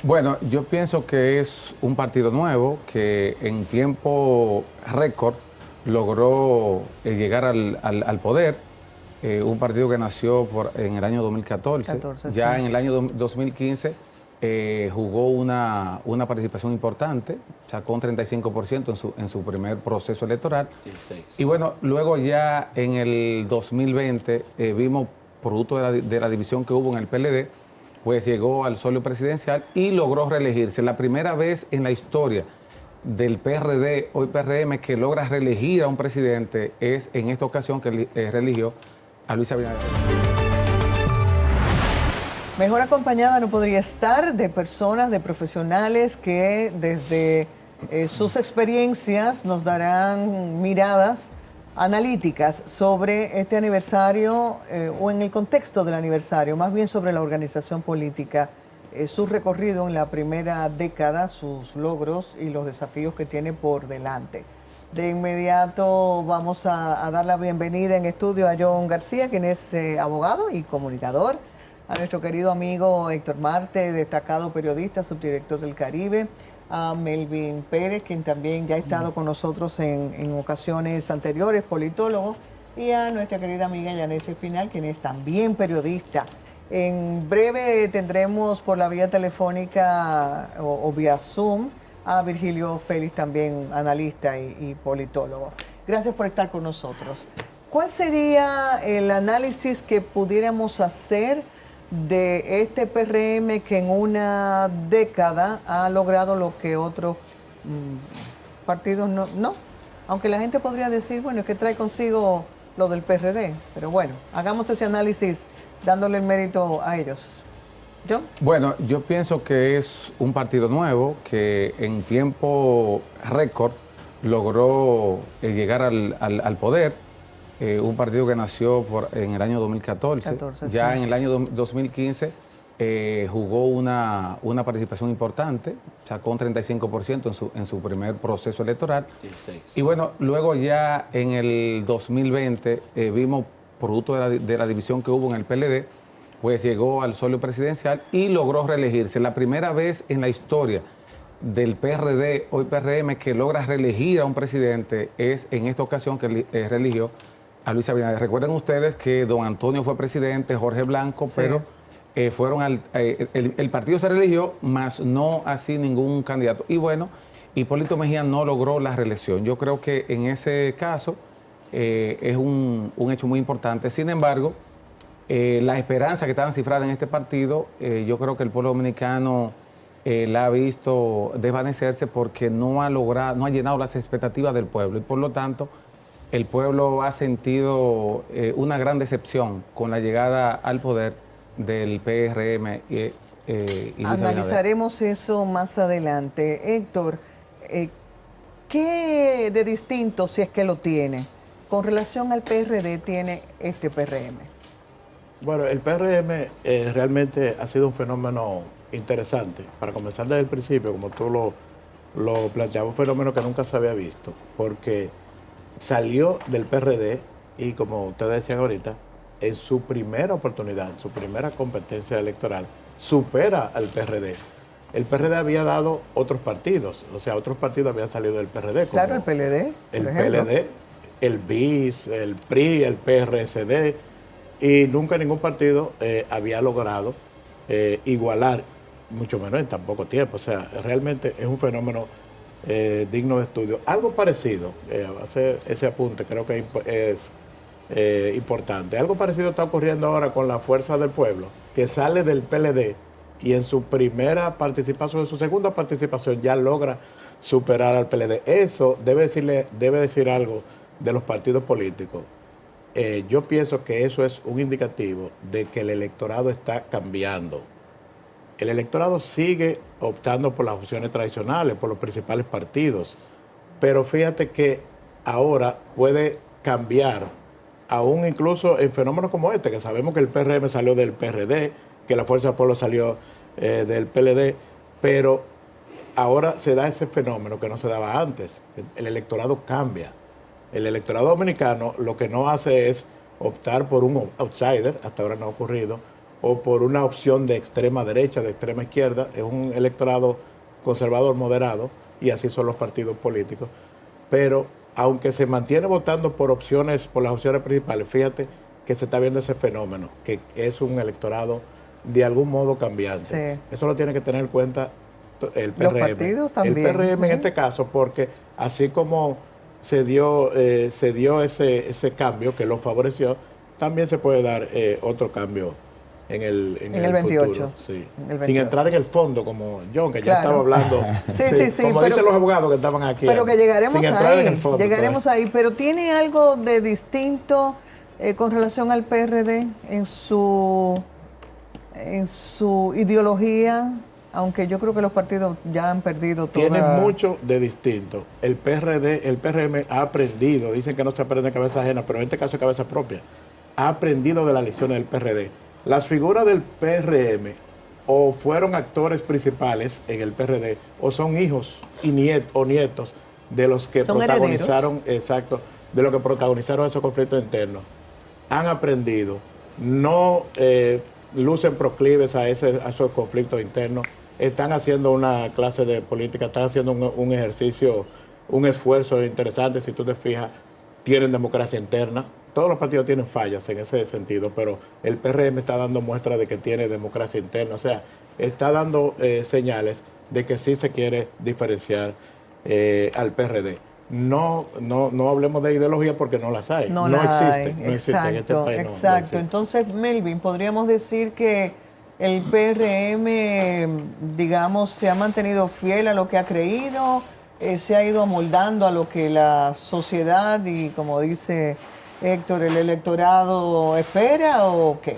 Bueno, yo pienso que es un partido nuevo que en tiempo récord logró llegar al poder. Un partido que nació en el año 2014. 14, Ya sí. en el año 2015 jugó una participación importante, sacó un 35% en su primer proceso electoral. 16. Y bueno, luego ya en el 2020 vimos, producto de la división que hubo en el PLD, pues llegó al solio presidencial y logró reelegirse. La primera vez en la historia del PRD, hoy PRM, que logra reelegir a un presidente es en esta ocasión que reeligió a Luis Abinader. Mejor acompañada no podría estar de personas, de profesionales que desde sus experiencias nos darán miradas analíticas sobre este aniversario o en el contexto del aniversario, más bien sobre la organización política, su recorrido en la primera década, sus logros y los desafíos que tiene por delante. De inmediato vamos a dar la bienvenida en estudio a John García, quien es abogado y comunicador, a nuestro querido amigo Héctor Marte, destacado periodista, subdirector del Caribe, a Melvin Pérez, quien también ya ha estado con nosotros en ocasiones anteriores, politólogo, y a nuestra querida amiga Yanesi Espinal, quien es también periodista. En breve tendremos por la vía telefónica o vía Zoom a Virgilio Félix, también analista y politólogo. Gracias por estar con nosotros. ¿Cuál sería el análisis que pudiéramos hacer de este PRM que en una década ha logrado lo que otros partidos no? Aunque la gente podría decir, bueno, es que trae consigo lo del PRD, pero bueno, hagamos ese análisis dándole el mérito a ellos. ¿John? Bueno, yo pienso que es un partido nuevo que en tiempo récord logró llegar al poder. Un partido que nació en el año 2014. 14, ya sí. en el año 2015 jugó una participación importante, sacó un 35% en su primer proceso electoral. 16. Y bueno, luego ya en el 2020 vimos, producto de la división que hubo en el PLD, pues llegó al solio presidencial y logró reelegirse. La primera vez en la historia del PRD, hoy PRM, que logra reelegir a un presidente es en esta ocasión que reeligió a Luis Abinader. Recuerden ustedes que don Antonio fue presidente, Jorge Blanco, Sí. pero el partido se reeligió, más no así ningún candidato. Y bueno, Hipólito Mejía no logró la reelección. Yo creo que en ese caso es un hecho muy importante. Sin embargo, la esperanza que estaba cifrada en este partido, yo creo que el pueblo dominicano la ha visto desvanecerse porque no ha llenado las expectativas del pueblo y por lo tanto el pueblo ha sentido una gran decepción con la llegada al poder del PRM y Luis Abinader. Analizaremos eso más adelante. Héctor, ¿qué de distinto, si es que lo tiene, con relación al PRD tiene este PRM? Bueno, el PRM realmente ha sido un fenómeno interesante. Para comenzar desde el principio, como tú lo planteabas, un fenómeno que nunca se había visto, porque salió del PRD y, como ustedes decían ahorita, en su primera oportunidad, en su primera competencia electoral, supera al PRD. El PRD había dado otros partidos, o sea, otros partidos habían salido del PRD. Claro, el PLD, El por ejemplo. PLD, el BIS, el PRI, el PRSD, y nunca ningún partido había logrado igualar, mucho menos en tan poco tiempo. O sea, realmente es un fenómeno digno de estudio. Algo parecido, hacer ese apunte creo que es importante. Algo parecido está ocurriendo ahora con la Fuerza del Pueblo, que sale del PLD y en su primera participación, en su segunda participación ya logra superar al PLD. Eso debe decir algo de los partidos políticos. Yo pienso que eso es un indicativo de que el electorado está cambiando. El electorado sigue optando por las opciones tradicionales, por los principales partidos, pero fíjate que ahora puede cambiar, aún incluso en fenómenos como este, que sabemos que el PRM salió del PRD, que la Fuerza del Pueblo salió del PLD, pero ahora se da ese fenómeno que no se daba antes. El electorado cambia. El electorado dominicano lo que no hace es optar por un outsider, hasta ahora no ha ocurrido, o por una opción de extrema derecha, de extrema izquierda, es un electorado conservador moderado, y así son los partidos políticos. Pero aunque se mantiene votando por las opciones principales, fíjate que se está viendo ese fenómeno, que es un electorado de algún modo cambiante. Sí. Eso lo tiene que tener en cuenta el PRM. Los partidos también. El PRM en este caso, porque así como se dio ese cambio que lo favoreció, también se puede dar otro cambio en el 28. futuro, sí. En el 28. Sin entrar en el fondo, como John, que ya Claro. estaba hablando. Sí, como dicen los abogados que estaban aquí. Pero que llegaremos sin entrar en ahí, el fondo, llegaremos todavía. ahí. Pero ¿tiene algo de distinto con relación al PRD en su ideología? Aunque yo creo que los partidos ya han perdido toda... Tiene mucho de distinto. El PRM ha aprendido, dicen que no se aprende de cabeza ajena, pero en este caso es cabeza propia. Ha aprendido de las lecciones del PRD. Las figuras del PRM o fueron actores principales en el PRD o son hijos y nietos de los que Son protagonizaron, herederos. exacto, de los que protagonizaron esos conflictos internos. Han aprendido, no lucen proclives a esos conflictos internos, están haciendo una clase de política, están haciendo un ejercicio, un esfuerzo interesante, si tú te fijas, tienen democracia interna. Todos los partidos tienen fallas en ese sentido, pero el PRM está dando muestra de que tiene democracia interna, o sea, está dando señales de que sí se quiere diferenciar al PRD. No hablemos de ideología porque no las hay. No existen. No existen en este país. Exacto. No existen. Entonces, Melvin, podríamos decir que el PRM, digamos, se ha mantenido fiel a lo que ha creído, se ha ido amoldando a lo que la sociedad y, como dice Héctor, el electorado espera, ¿o qué?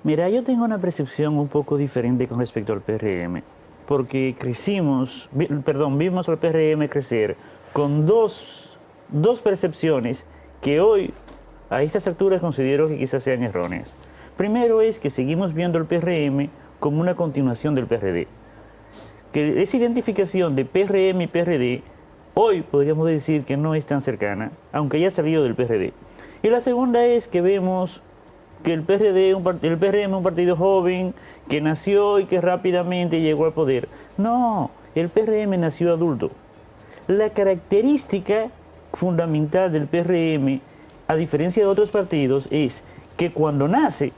Mira, yo tengo una percepción un poco diferente con respecto al PRM, porque vimos al PRM crecer con dos percepciones que hoy, a estas alturas, considero que quizás sean erróneas. Primero es que seguimos viendo al PRM como una continuación del PRD, que esa identificación de PRM y PRD hoy podríamos decir que no es tan cercana, aunque haya salido del PRD. Y la segunda es que vemos que el PRM es un partido joven que nació y que rápidamente llegó al poder. No, el PRM nació adulto. La característica fundamental del PRM, a diferencia de otros partidos, es que cuando nace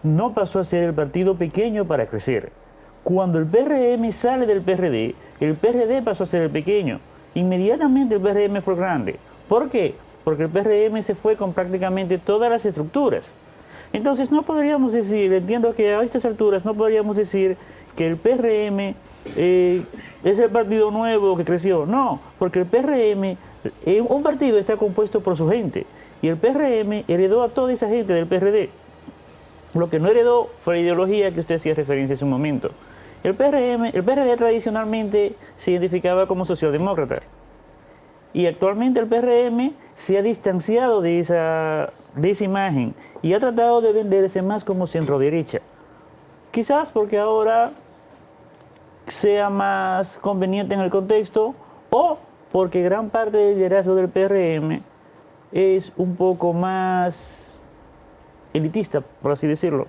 no pasó a ser el partido pequeño para crecer. Cuando el PRM sale del PRD, el PRD pasó a ser el pequeño. Inmediatamente el PRM fue grande. ¿Por qué? Porque el PRM se fue con prácticamente todas las estructuras. Entonces no podríamos decir, entiendo que a estas alturas no podríamos decir que el PRM es el partido nuevo que creció. No, porque el PRM, un partido está compuesto por su gente. Y el PRM heredó a toda esa gente del PRD. Lo que no heredó fue la ideología que usted hacía referencia hace un momento. El PRD tradicionalmente se identificaba como socialdemócrata y actualmente el PRM se ha distanciado de esa imagen y ha tratado de venderse más como centro-derecha. Quizás porque ahora sea más conveniente en el contexto o porque gran parte del liderazgo del PRM es un poco más elitista, por así decirlo.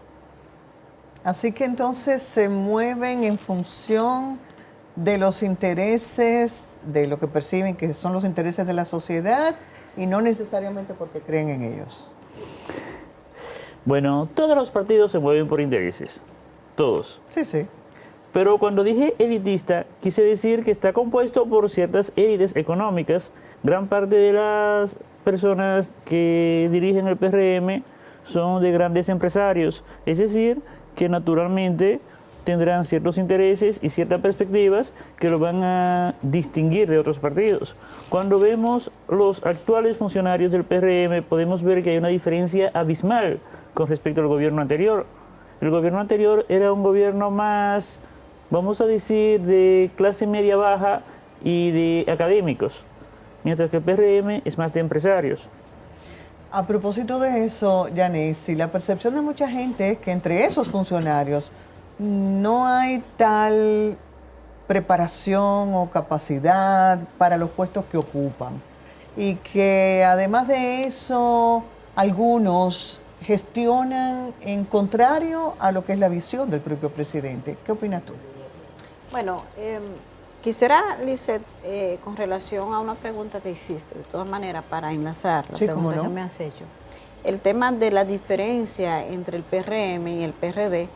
Así que entonces se mueven en función de los intereses, de lo que perciben que son los intereses de la sociedad y no necesariamente porque creen en ellos. Bueno, todos los partidos se mueven por intereses, todos. Sí, sí. Pero cuando dije elitista, quise decir que está compuesto por ciertas élites económicas. Gran parte de las personas que dirigen el PRM son de grandes empresarios, es decir, que naturalmente tendrán ciertos intereses y ciertas perspectivas que lo van a distinguir de otros partidos. Cuando vemos los actuales funcionarios del PRM, podemos ver que hay una diferencia abismal con respecto al gobierno anterior. El gobierno anterior era un gobierno más, vamos a decir, de clase media baja y de académicos, mientras que el PRM es más de empresarios. A propósito de eso, Yanissi, la percepción de mucha gente es que entre esos funcionarios no hay tal preparación o capacidad para los puestos que ocupan y que además de eso algunos gestionan en contrario a lo que es la visión del propio presidente. ¿Qué opinas tú? Bueno, quisiera, Lizeth, con relación a una pregunta que hiciste, de todas maneras, para enlazar la Sí, pregunta cómo no. que me has hecho, el tema de la diferencia entre el PRM y el PRD,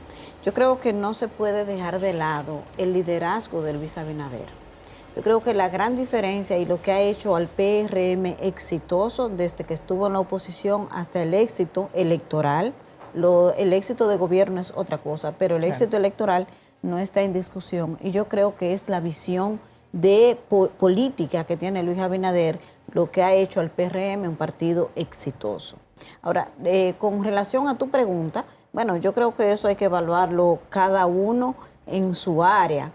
yo creo que no se puede dejar de lado el liderazgo de Luis Abinader. Yo creo que la gran diferencia y lo que ha hecho al PRM exitoso desde que estuvo en la oposición hasta el éxito electoral, el éxito de gobierno es otra cosa, pero el éxito electoral no está en discusión. Y yo creo que es la visión de política que tiene Luis Abinader lo que ha hecho al PRM un partido exitoso. Ahora, con relación a tu pregunta, bueno, yo creo que eso hay que evaluarlo cada uno en su área.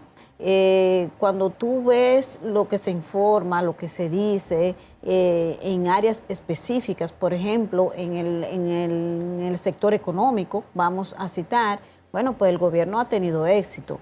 Cuando tú ves lo que se informa, lo que se dice en áreas específicas, por ejemplo, en el sector económico, vamos a citar, bueno, pues el gobierno ha tenido éxito.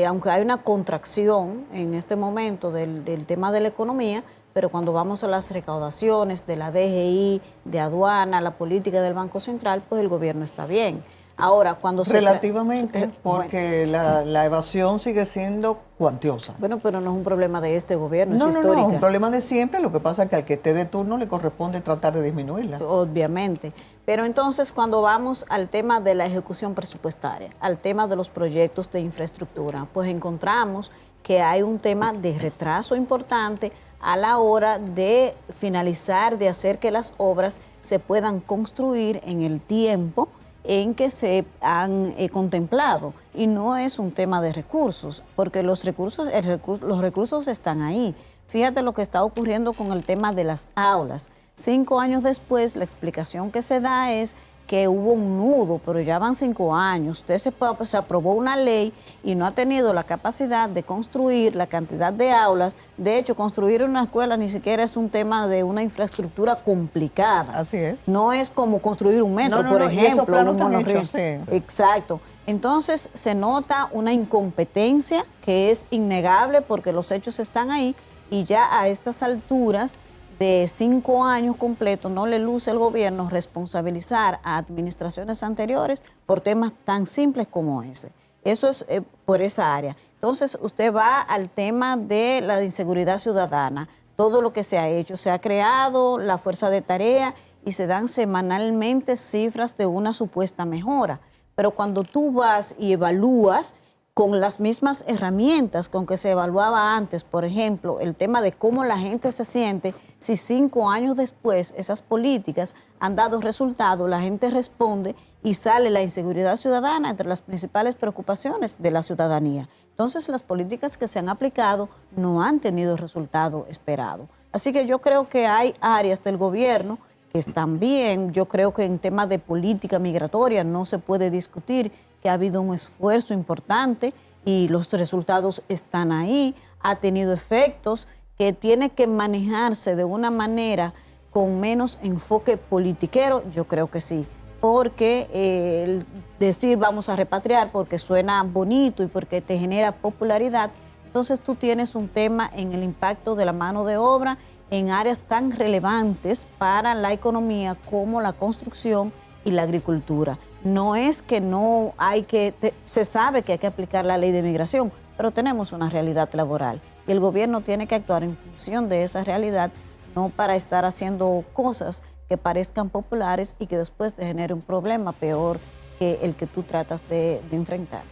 Aunque hay una contracción en este momento del tema de la economía, pero cuando vamos a las recaudaciones de la DGI, de aduana, la política del Banco Central, pues el gobierno está bien. Ahora, cuando Relativamente, porque la evasión sigue siendo cuantiosa. Bueno, pero no es un problema de este gobierno, No, es no, histórica. no, es un problema de siempre. Lo que pasa es que al que esté de turno le corresponde tratar de disminuirla. Obviamente. Pero entonces, cuando vamos al tema de la ejecución presupuestaria, al tema de los proyectos de infraestructura, pues encontramos que hay un tema de retraso importante a la hora de finalizar, de hacer que las obras se puedan construir en el tiempo en que se han contemplado. Y no es un tema de recursos, porque los recursos están ahí. Fíjate lo que está ocurriendo con el tema de las aulas. 5 años después, la explicación que se da es que hubo un nudo, pero ya van 5 años. Se aprobó una ley y no ha tenido la capacidad de construir la cantidad de aulas. De hecho, construir una escuela ni siquiera es un tema de una infraestructura complicada. Así es. No es como construir un metro, No, por y esos ejemplo, planos un están monorriel. hechos, sí. Exacto. Entonces se nota una incompetencia que es innegable porque los hechos están ahí y ya a estas alturas de 5 años completos no le luce al gobierno responsabilizar a administraciones anteriores por temas tan simples como ese. Eso es por esa área. Entonces usted va al tema de la inseguridad ciudadana, todo lo que se ha hecho, se ha creado la fuerza de tarea y se dan semanalmente cifras de una supuesta mejora. Pero cuando tú vas y evalúas con las mismas herramientas con que se evaluaba antes, por ejemplo, el tema de cómo la gente se siente, si 5 años después esas políticas han dado resultado, la gente responde y sale la inseguridad ciudadana entre las principales preocupaciones de la ciudadanía. Entonces, las políticas que se han aplicado no han tenido el resultado esperado. Así que yo creo que hay áreas del gobierno que están bien. Yo creo que en temas de política migratoria no se puede discutir que ha habido un esfuerzo importante y los resultados están ahí. Ha tenido efectos que tiene que manejarse de una manera con menos enfoque politiquero. Yo creo que sí, porque el decir vamos a repatriar porque suena bonito y porque te genera popularidad, entonces tú tienes un tema en el impacto de la mano de obra en áreas tan relevantes para la economía como la construcción y la agricultura. No es que no hay que, se sabe que hay que aplicar la ley de migración, pero tenemos una realidad laboral y el gobierno tiene que actuar en función de esa realidad, no para estar haciendo cosas que parezcan populares y que después te genere un problema peor que el que tú tratas de enfrentar.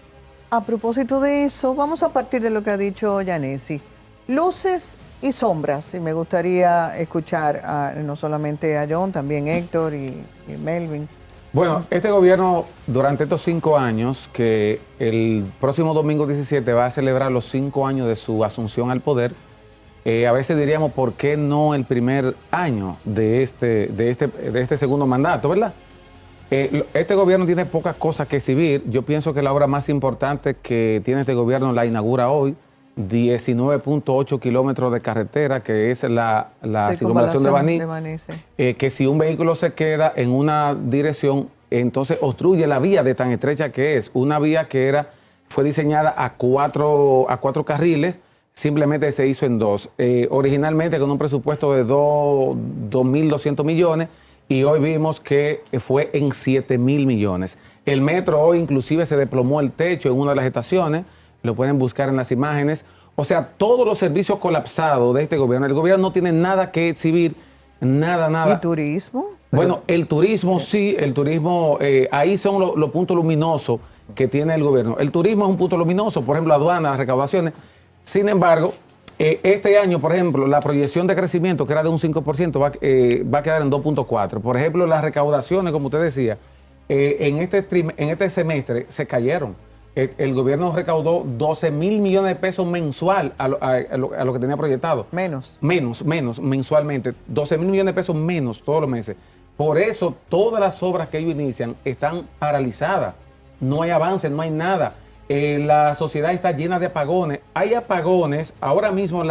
A propósito de eso, vamos a partir de lo que ha dicho Yanesi. Luces y sombras, y me gustaría escuchar no solamente a John, también Héctor y Melvin. Bueno, este gobierno durante estos 5 años, que el próximo domingo 17 va a celebrar los 5 años de su asunción al poder, a veces diríamos, ¿por qué no el primer año de este segundo mandato, verdad? Este gobierno tiene pocas cosas que exhibir. Yo pienso que la obra más importante que tiene este gobierno la inaugura hoy, 19.8 kilómetros de carretera, que es la circunvalación de Baní, que si un vehículo se queda en una dirección, entonces obstruye la vía de tan estrecha que es. Una vía que fue diseñada a cuatro carriles, simplemente se hizo en 2. Originalmente con un presupuesto de 2.200 millones, y hoy vimos que fue en 7.000 millones. El metro hoy inclusive se desplomó el techo en una de las estaciones, lo pueden buscar en las imágenes. O sea, todos los servicios colapsados de este gobierno. El gobierno no tiene nada que exhibir, nada. ¿Y turismo? Bueno, el turismo sí, el turismo, ahí son los puntos luminosos que tiene el gobierno. El turismo es un punto luminoso, por ejemplo, aduanas, recaudaciones. Sin embargo, este año, por ejemplo, la proyección de crecimiento, que era de un 5%, va a quedar en 2.4%. Por ejemplo, las recaudaciones, como usted decía, en este semestre se cayeron. El gobierno recaudó 12.000 millones de pesos mensual a lo que tenía proyectado. Menos mensualmente. 12.000 millones de pesos menos todos los meses. Por eso todas las obras que ellos inician están paralizadas. No hay avance, no hay nada. La sociedad está llena de apagones. Hay apagones. Ahora mismo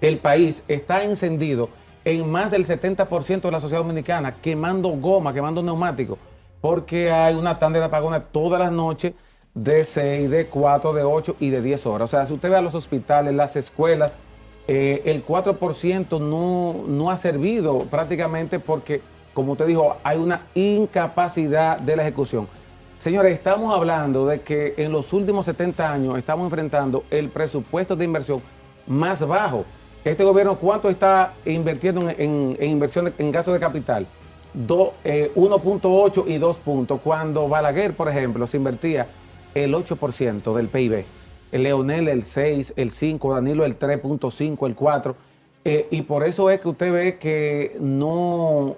el país está encendido en más del 70% de la sociedad dominicana, quemando goma, quemando neumáticos, porque hay una tanda de apagones todas las noches, de 6, de 4, de 8 y de 10 horas. O sea, si usted ve a los hospitales, las escuelas, el 4% no ha servido prácticamente porque, como usted dijo, hay una incapacidad de la ejecución. Señores, estamos hablando de que en los últimos 70 años estamos enfrentando el presupuesto de inversión más bajo. Este gobierno, ¿cuánto está invirtiendo en inversión, en gasto de capital? 1.8 y 2 puntos. Cuando Balaguer, por ejemplo, se invertía el 8% del PIB. El Leonel el 6, el 5, Danilo el 3.5, el 4. Y por eso es que usted ve que no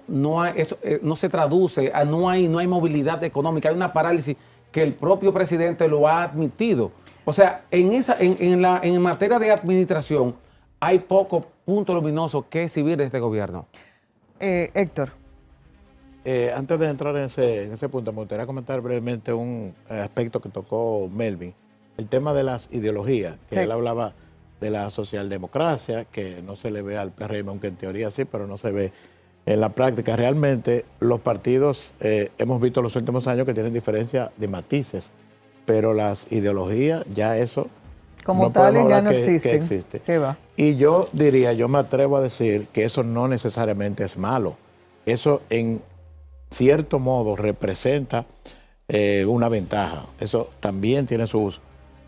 se traduce, no hay movilidad económica, hay una parálisis que el propio presidente lo ha admitido. O sea, en materia de administración hay poco punto luminoso que exhibir de este gobierno. Héctor. Antes de entrar en ese punto, me gustaría comentar brevemente un aspecto que tocó Melvin, el tema de las ideologías, que Sí. él hablaba de la socialdemocracia, que no se le ve al PRM, aunque en teoría sí, pero no se ve en la práctica. Realmente los partidos, hemos visto en los últimos años que tienen diferencia de matices, pero las ideologías, ya eso Como no tales podemos ya hablar no que existen. existe. ¿Qué va? Y yo me atrevo a decir que eso no necesariamente es malo. Eso en cierto modo representa una ventaja. Eso también tiene sus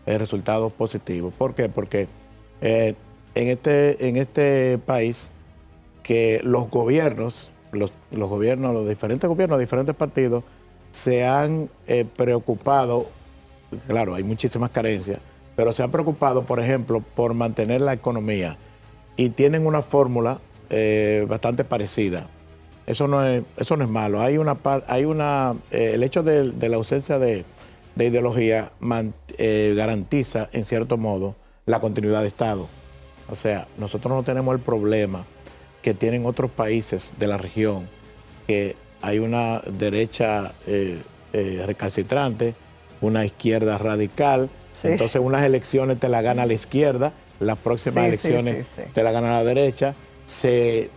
resultados positivos. ¿Por qué? Porque en este país que los gobiernos, los diferentes gobiernos, diferentes partidos, se han preocupado, claro, hay muchísimas carencias, pero se han preocupado, por ejemplo, por mantener la economía y tienen una fórmula bastante parecida. Eso no es malo. El hecho de la ausencia de ideología garantiza, en cierto modo, la continuidad de Estado. O sea, nosotros no tenemos el problema que tienen otros países de la región, que hay una derecha recalcitrante, una izquierda radical. Sí. Entonces, unas elecciones te la gana la izquierda, las próximas elecciones te la gana la derecha. Se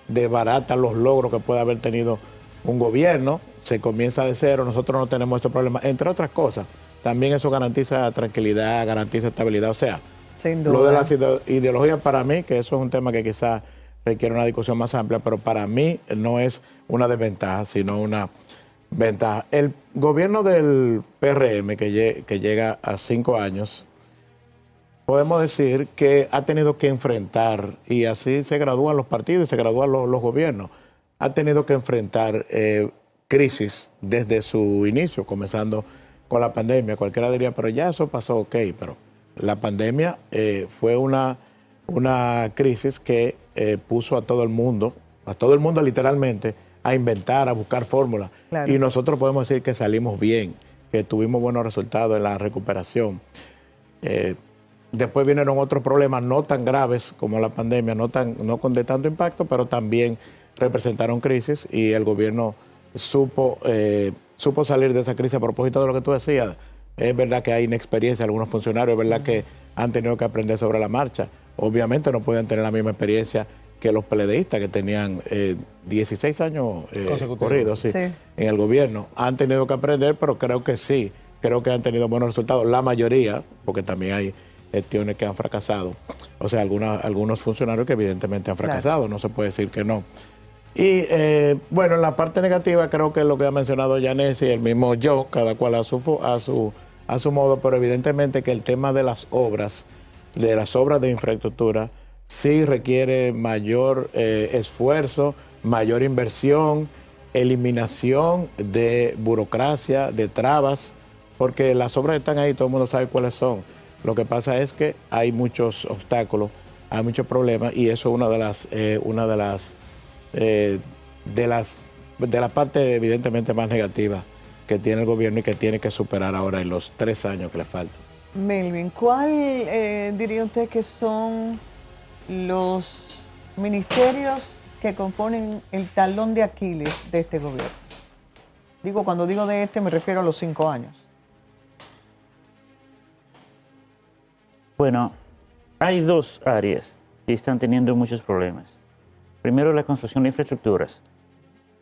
desbaratan los logros que puede haber tenido un gobierno, se comienza de cero, nosotros no tenemos ese problema, entre otras cosas. También eso garantiza tranquilidad, garantiza estabilidad. O sea, Sin duda. lo de las ideologías, para mí, que eso es un tema que quizás requiere una discusión más amplia, pero para mí no es una desventaja, sino una ventaja. El gobierno del PRM, que llega a 5 años, podemos decir que ha tenido que enfrentar, y así se gradúan los partidos, se gradúan los gobiernos, ha tenido que enfrentar crisis desde su inicio, comenzando con la pandemia. Cualquiera diría, pero ya eso pasó, ok, pero la pandemia fue una crisis que puso a todo el mundo literalmente, a inventar, a buscar fórmulas. Claro. Y nosotros podemos decir que salimos bien, que tuvimos buenos resultados en la recuperación. Después vinieron otros problemas no tan graves como la pandemia, no con de tanto impacto, pero también representaron crisis y el gobierno supo salir de esa crisis. A propósito de lo que tú decías, es verdad que hay inexperiencia, algunos funcionarios, es verdad que han tenido que aprender sobre la marcha. Obviamente no pueden tener la misma experiencia que los peledeístas que tenían 16 años corridos Sí. en el gobierno. Han tenido que aprender, pero creo que sí, creo que han tenido buenos resultados. La mayoría, porque también hay gestiones que han fracasado. O sea, algunos funcionarios que evidentemente han fracasado, no se puede decir que no. Y bueno, en la parte negativa creo que es lo que ha mencionado Yanesi y el mismo yo, cada cual a su modo, pero evidentemente que el tema de las obras de infraestructura, sí requiere mayor esfuerzo, mayor inversión, eliminación de burocracia, de trabas, porque las obras están ahí, todo el mundo sabe cuáles son. Lo que pasa es que hay muchos obstáculos, hay muchos problemas, y eso es una de la parte evidentemente más negativa que tiene el gobierno y que tiene que superar ahora en los 3 años que le faltan. Melvin, ¿cuál diría usted que son los ministerios que componen el talón de Aquiles de este gobierno? Cuando digo de este me refiero a los 5 años. Bueno, hay 2 áreas que están teniendo muchos problemas. Primero, la construcción de infraestructuras.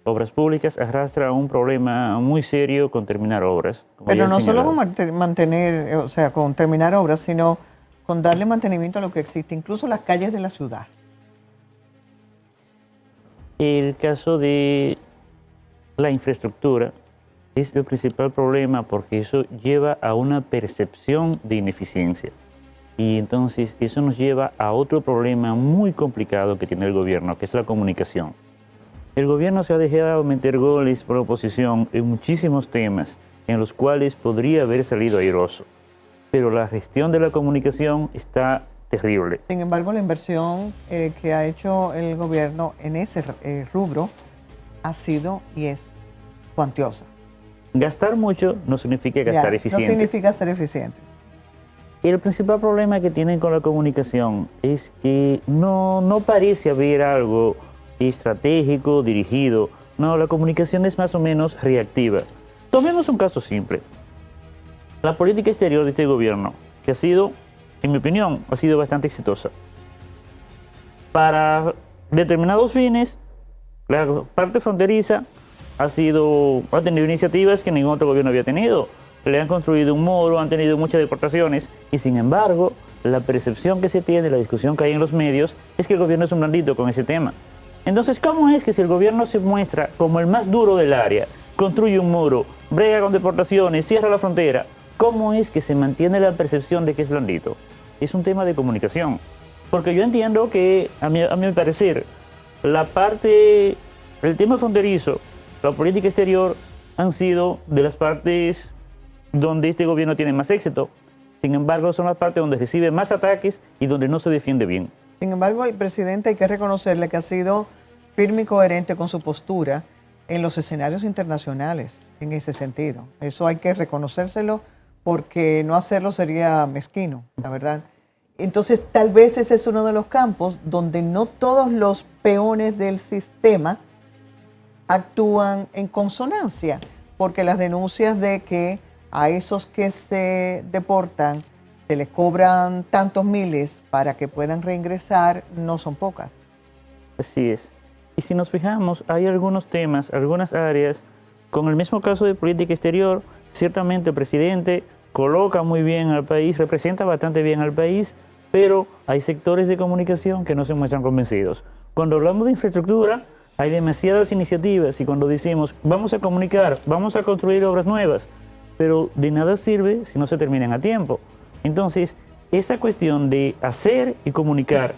Obras públicas arrastra un problema muy serio con terminar obras. Pero no solo con mantener, o sea, con terminar obras, sino con darle mantenimiento a lo que existe, incluso las calles de la ciudad. El caso de la infraestructura es el principal problema porque eso lleva a una percepción de ineficiencia. Y entonces eso nos lleva a otro problema muy complicado que tiene el gobierno, que es la comunicación. El gobierno se ha dejado meter goles por la oposición en muchísimos temas en los cuales podría haber salido airoso, pero la gestión de la comunicación está terrible. Sin embargo, la inversión que ha hecho el gobierno en ese rubro ha sido y es cuantiosa. Gastar mucho no significa gastar eficiente. No significa ser eficiente. El principal problema que tienen con la comunicación es que no parece haber algo estratégico, dirigido. No, la comunicación es más o menos reactiva. Tomemos un caso simple. La política exterior de este gobierno, que ha sido, en mi opinión, ha sido bastante exitosa. Para determinados fines, la parte fronteriza ha tenido iniciativas que ningún otro gobierno había tenido. Le han construido un muro, han tenido muchas deportaciones, y sin embargo, la percepción que se tiene, la discusión que hay en los medios, es que el gobierno es un blandito con ese tema. Entonces, ¿cómo es que si el gobierno se muestra como el más duro del área, construye un muro, brega con deportaciones, cierra la frontera, cómo es que se mantiene la percepción de que es blandito? Es un tema de comunicación. Porque yo entiendo que, a mi parecer, el tema fronterizo, la política exterior, han sido de las partes donde este gobierno tiene más éxito. Sin embargo, son las partes donde recibe más ataques y donde no se defiende bien. Sin embargo, el presidente hay que reconocerle que ha sido firme y coherente con su postura en los escenarios internacionales en ese sentido. Eso hay que reconocérselo porque no hacerlo sería mezquino, la verdad. Entonces, tal vez ese es uno de los campos donde no todos los peones del sistema actúan en consonancia, porque las denuncias de que a esos que se deportan se les cobran tantos miles para que puedan reingresar no son pocas. Así es. Y si nos fijamos, hay algunos temas, algunas áreas, con el mismo caso de política exterior, ciertamente el presidente coloca muy bien al país, representa bastante bien al país, pero hay sectores de comunicación que no se muestran convencidos. Cuando hablamos de infraestructura, hay demasiadas iniciativas y cuando decimos vamos a comunicar, vamos a construir obras nuevas, pero de nada sirve si no se terminan a tiempo. Entonces, esa cuestión de hacer y comunicar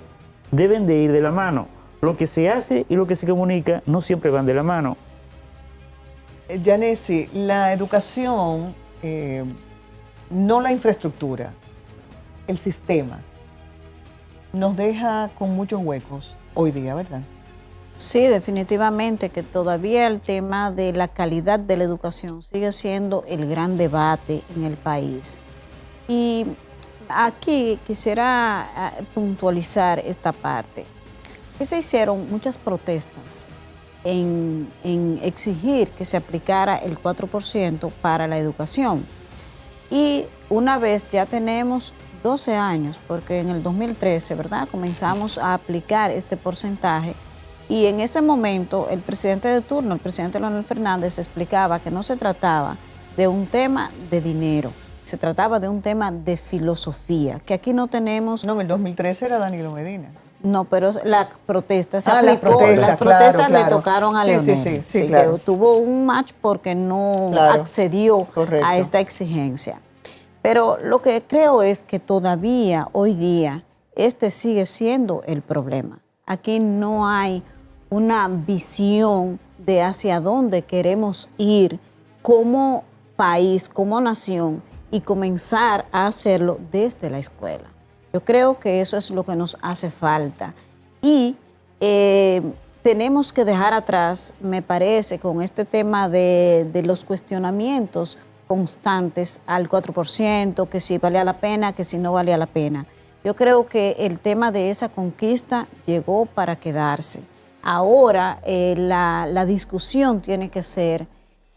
deben de ir de la mano. Lo que se hace y lo que se comunica no siempre van de la mano. Yanesi, la educación, no la infraestructura, el sistema, nos deja con muchos huecos hoy día, ¿verdad? Sí, definitivamente que todavía el tema de la calidad de la educación sigue siendo el gran debate en el país. Y aquí quisiera puntualizar esta parte. Se hicieron muchas protestas en exigir que se aplicara el 4% para la educación. Y una vez ya tenemos 12 años, porque en el 2013, ¿verdad?, comenzamos a aplicar este porcentaje. Y en ese momento el presidente de turno, el presidente Leonel Fernández, explicaba que no se trataba de un tema de dinero, se trataba de un tema de filosofía, que aquí no tenemos... No, en el 2013 era Danilo Medina. No, pero la protesta se las aplicó. protestas, Las protestas claro. le tocaron a Sí, Leonel. sí, claro. Que tuvo un match porque no Claro, accedió correcto. a esta exigencia. Pero lo que creo es que todavía hoy día este sigue siendo el problema. Aquí no hay una visión de hacia dónde queremos ir como país, como nación, y comenzar a hacerlo desde la escuela. Yo creo que eso es lo que nos hace falta. Y tenemos que dejar atrás, me parece, con este tema de los cuestionamientos constantes al 4%, que si valía la pena, que si no valía la pena. Yo creo que el tema de esa conquista llegó para quedarse. Ahora la discusión tiene que ser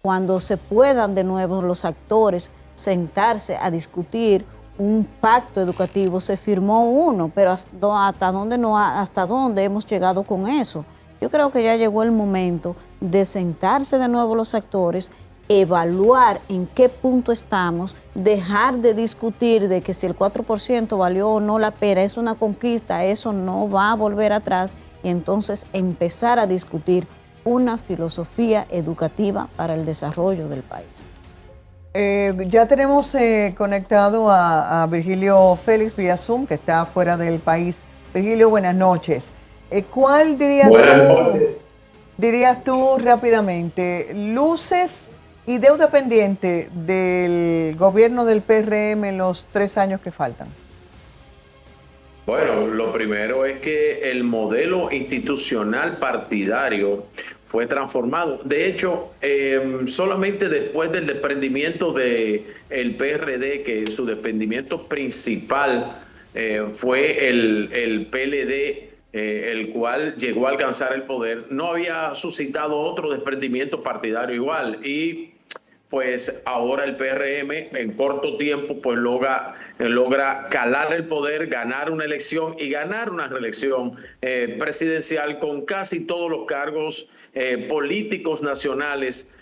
cuando se puedan de nuevo los actores sentarse a discutir un pacto educativo. Se firmó uno, pero hasta dónde hemos llegado con eso. Yo creo que ya llegó el momento de sentarse de nuevo los actores, evaluar en qué punto estamos, dejar de discutir de que si el 4% valió o no la pena, es una conquista, eso no va a volver atrás, y entonces empezar a discutir una filosofía educativa para el desarrollo del país. Ya tenemos conectado a Virgilio Félix vía Zoom, que está fuera del país. Virgilio, buenas noches. ¿Cuál dirías tú rápidamente, luces y deuda pendiente del gobierno del PRM en los 3 años que faltan? Bueno, lo primero es que el modelo institucional partidario fue transformado. De hecho, solamente después del desprendimiento del PRD, que su desprendimiento principal fue el PLD, el cual llegó a alcanzar el poder, no había suscitado otro desprendimiento partidario igual. Y pues ahora el PRM en corto tiempo pues logra calar el poder, ganar una elección y ganar una reelección presidencial con casi todos los cargos políticos nacionales,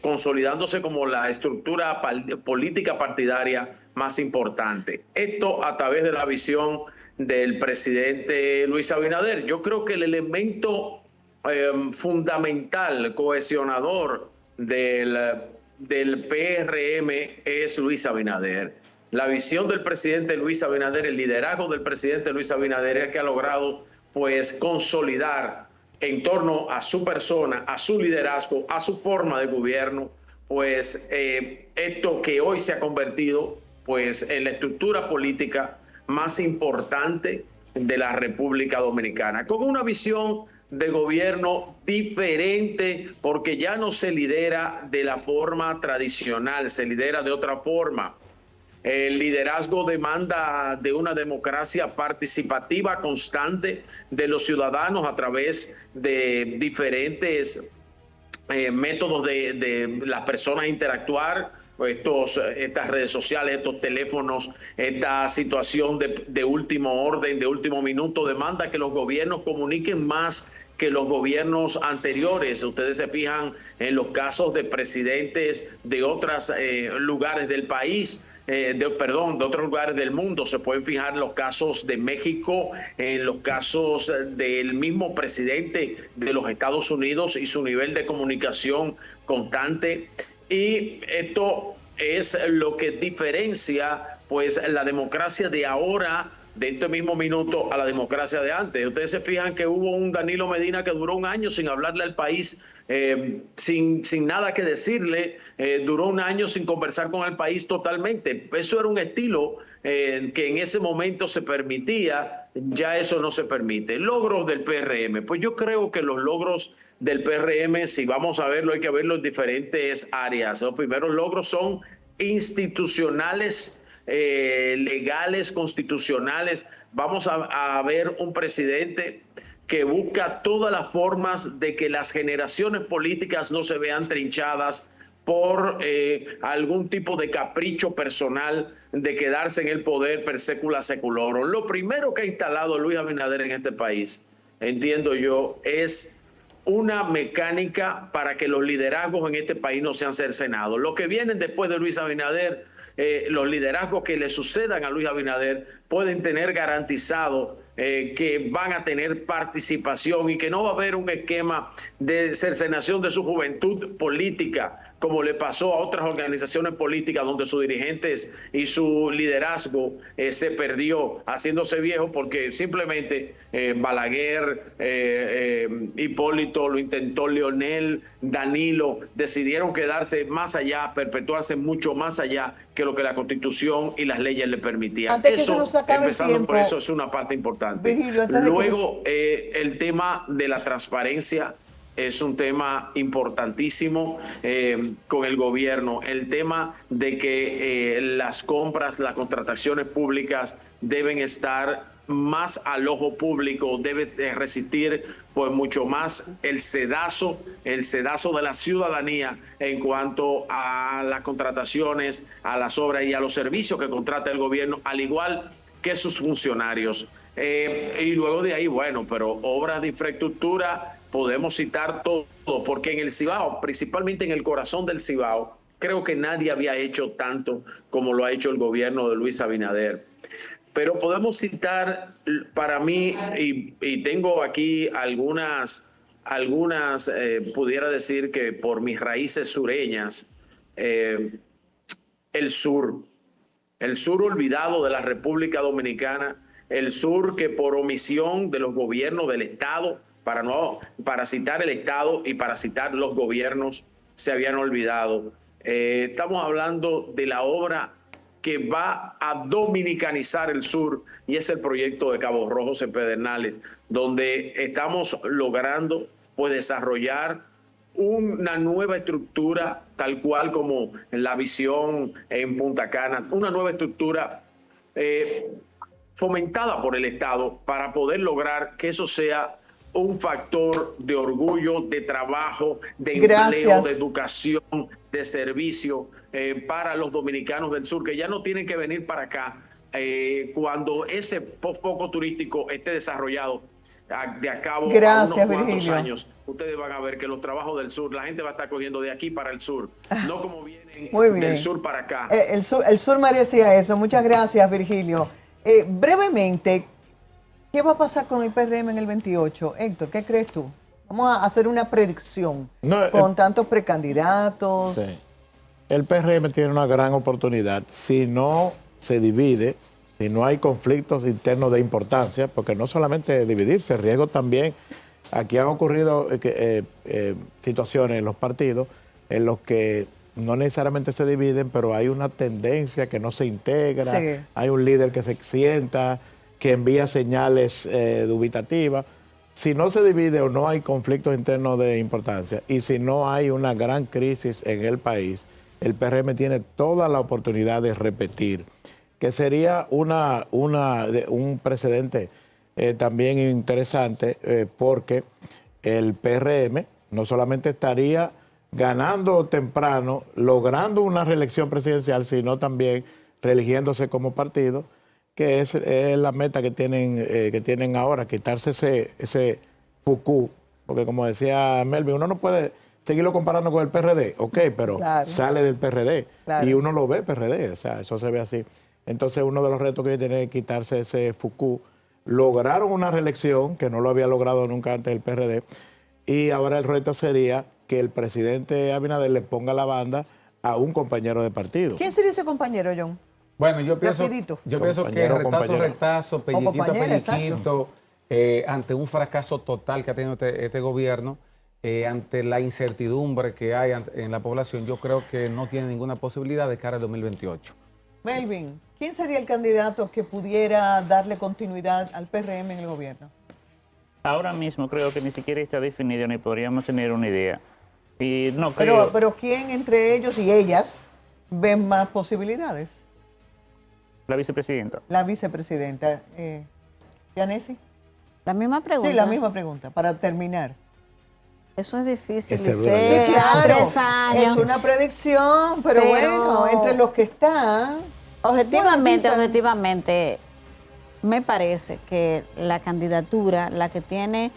consolidándose como la estructura política partidaria más importante. Esto a través de la visión del presidente Luis Abinader. Yo creo que el elemento fundamental, cohesionador del PRM es Luis Abinader. La visión del presidente Luis Abinader, el liderazgo del presidente Luis Abinader es que ha logrado pues consolidar en torno a su persona, a su liderazgo, a su forma de gobierno, pues esto que hoy se ha convertido pues en la estructura política más importante de la República Dominicana, con una visión de gobierno diferente, porque ya no se lidera de la forma tradicional, se lidera de otra forma. El liderazgo demanda de una democracia participativa constante de los ciudadanos a través de diferentes métodos de las personas interactuar, estas redes sociales, estos teléfonos, esta situación de último orden, de último minuto, demanda que los gobiernos comuniquen más que los gobiernos anteriores. Ustedes se fijan en los casos de presidentes de otros lugares del país, de otros lugares del mundo. Se pueden fijar en los casos de México, en los casos del mismo presidente de los Estados Unidos y su nivel de comunicación constante. Y esto es lo que diferencia pues la democracia de ahora, de este mismo minuto, a la democracia de antes. Ustedes se fijan que hubo un Danilo Medina que duró un año sin hablarle al país, sin nada que decirle, duró un año sin conversar con el país totalmente. Eso era un estilo que en ese momento se permitía, ya eso no se permite. Logros del PRM, pues yo creo que los logros del PRM, si vamos a verlo, hay que verlo en diferentes áreas. Los primeros logros son institucionales, legales, constitucionales. Vamos a ver un presidente que busca todas las formas de que las generaciones políticas no se vean trinchadas por algún tipo de capricho personal de quedarse en el poder per secula seculorum. Lo primero que ha instalado Luis Abinader en este país, entiendo yo, es una mecánica para que los liderazgos en este país no sean cercenados. Los que vienen después de Luis Abinader, los liderazgos que le sucedan a Luis Abinader pueden tener garantizado que van a tener participación y que no va a haber un esquema de cercenación de su juventud política, como le pasó a otras organizaciones políticas donde sus dirigentes y su liderazgo se perdió haciéndose viejo porque simplemente Balaguer, Hipólito, lo intentó Leonel, Danilo, decidieron quedarse más allá, perpetuarse mucho más allá que lo que la Constitución y las leyes le permitían. Antes que se Eso, nos acabe el empezando por tiempo, eso, es una parte importante. Virgilio, antes de que Luego, el tema de la transparencia es un tema importantísimo con el gobierno. El tema de que las compras, las contrataciones públicas deben estar más al ojo público, debe de resistir pues mucho más el sedazo de la ciudadanía en cuanto a las contrataciones, a las obras y a los servicios que contrata el gobierno, al igual que sus funcionarios. Y luego de ahí, bueno, pero obras de infraestructura podemos citar todo, porque en el Cibao, principalmente en el corazón del Cibao, creo que nadie había hecho tanto como lo ha hecho el gobierno de Luis Abinader. Pero podemos citar, para mí, y tengo aquí algunas pudiera decir que por mis raíces sureñas, el sur olvidado de la República Dominicana, el sur que por omisión de los gobiernos del Estado, para citar el Estado y para citar los gobiernos, se habían olvidado. Estamos hablando de la obra que va a dominicanizar el sur y es el proyecto de Cabo Rojo en Pedernales, donde estamos logrando pues desarrollar una nueva estructura, tal cual como la visión en Punta Cana, una nueva estructura fomentada por el Estado para poder lograr que eso sea un factor de orgullo, de trabajo, de empleo, de educación, de servicio para los dominicanos del sur, que ya no tienen que venir para acá cuando ese foco turístico esté desarrollado de acá a unos cuantos años. Ustedes van a ver que los trabajos del sur, la gente va a estar cogiendo de aquí para el sur, no como vienen del sur para acá. El sur merecía eso. Muchas gracias, Virgilio. Brevemente, ¿qué va a pasar con el PRM en el 28? Héctor, ¿qué crees tú? Vamos a hacer una predicción con tantos precandidatos. Sí. El PRM tiene una gran oportunidad si no se divide, si no hay conflictos internos de importancia, porque no solamente dividirse, riesgo también. Aquí han ocurrido situaciones en los partidos en los que no necesariamente se dividen, pero hay una tendencia que no se integra, hay un líder que se sienta, que envía señales dubitativas. Si no se divide o no hay conflictos internos de importancia y si no hay una gran crisis en el país, el PRM tiene toda la oportunidad de repetir, que sería un precedente también interesante porque el PRM no solamente estaría ganando temprano, logrando una reelección presidencial, sino también reeligiéndose como partido, que es la meta que tienen ahora, quitarse ese FUCU, porque como decía Melvin, uno no puede seguirlo comparando con el PRD, ok, pero sale del PRD y uno lo ve PRD, o sea, eso se ve así. Entonces uno de los retos que tiene es quitarse ese FUCU. Lograron una reelección que no lo había logrado nunca antes el PRD y ahora el reto sería que el presidente Abinader le ponga la banda a un compañero de partido. ¿Quién sería ese compañero, John? Bueno, yo pienso que retazo, pelliquito, ante un fracaso total que ha tenido este gobierno, ante la incertidumbre que hay en la población, yo creo que no tiene ninguna posibilidad de cara al 2028. Melvin, ¿quién sería el candidato que pudiera darle continuidad al PRM en el gobierno? Ahora mismo creo que ni siquiera está definido ni podríamos tener una idea. Y no creo... Pero ¿quién entre ellos y ellas ven más posibilidades? La vicepresidenta. La vicepresidenta. ¿Yanesi? La misma pregunta. Sí, la misma pregunta, para terminar. Eso es difícil, sí, claro, 3 años. Es una predicción, pero bueno, entre los que están... Objetivamente, me parece que la candidatura, la que tiene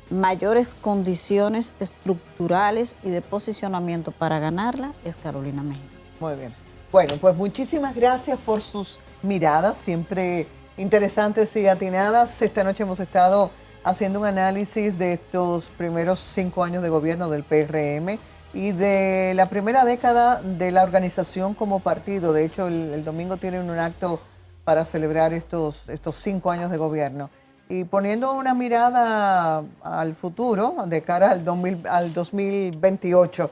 mayores condiciones estructurales y de posicionamiento para ganarla, es Carolina Mejía. Muy bien. Bueno, pues muchísimas gracias por sus miradas, siempre interesantes y atinadas. Esta noche hemos estado haciendo un análisis de estos primeros 5 años de gobierno del PRM y de la primera década de la organización como partido. De hecho, el domingo tienen un acto para celebrar estos 5 años de gobierno. Y poniendo una mirada al futuro, de cara al 2028,